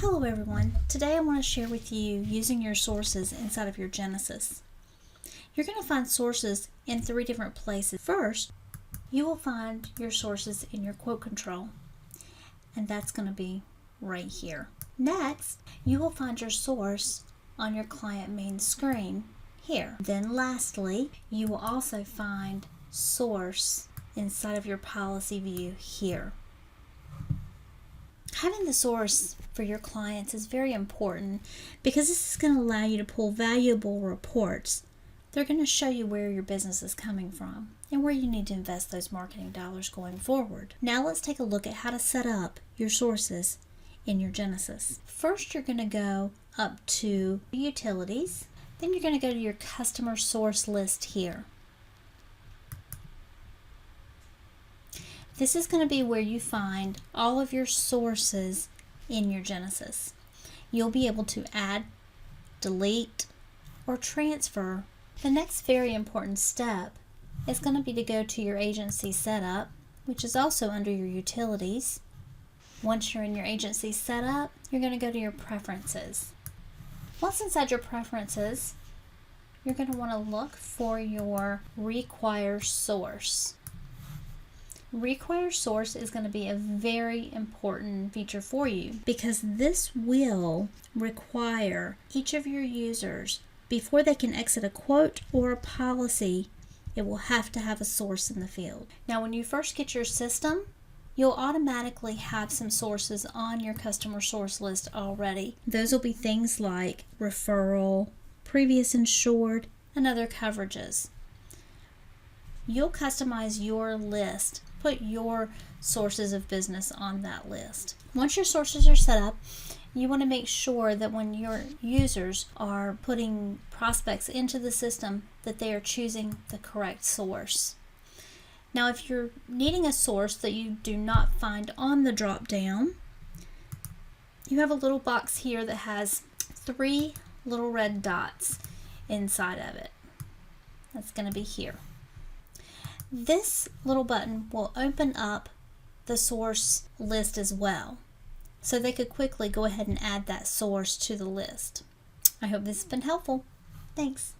Hello everyone. Today I want to share with you using your sources inside of your Genesis. You're going to find sources in 3 different places. First, you will find your sources in your quote control, and that's going to be right here. Next, you will find your source on your client main screen here. Then lastly, you will also find source inside of your policy view here. Having the source for your clients is very important because this is going to allow you to pull valuable reports. They're going to show you where your business is coming from and where you need to invest those marketing dollars going forward. Now let's take a look at how to set up your sources in your Genesis. First, you're going to go up to Utilities. Then you're going to go to your customer source list here. This is going to be where you find all of your sources in your Genesis. You'll be able to add, delete, or transfer. The next very important step is going to be to go to your agency setup, which is also under your utilities. Once you're in your agency setup, you're going to go to your preferences. Once inside your preferences, you're going to want to look for your require source. Require source is going to be a very important feature for you because this will require each of your users, before they can exit a quote or a policy, it will have to have a source in the field. Now when you first get your system, you'll automatically have some sources on your customer source list already. Those will be things like referral, previous insured, and other coverages. You'll customize your list. Put your sources of business on that list. Once your sources are set up, you want to make sure that when your users are putting prospects into the system that they are choosing the correct source. Now if you're needing a source that you do not find on the drop down, you have a little box here that has 3 little red dots inside of it. That's going to be here. This little button will open up the source list as well, so they could quickly go ahead and add that source to the list. I hope this has been helpful. Thanks.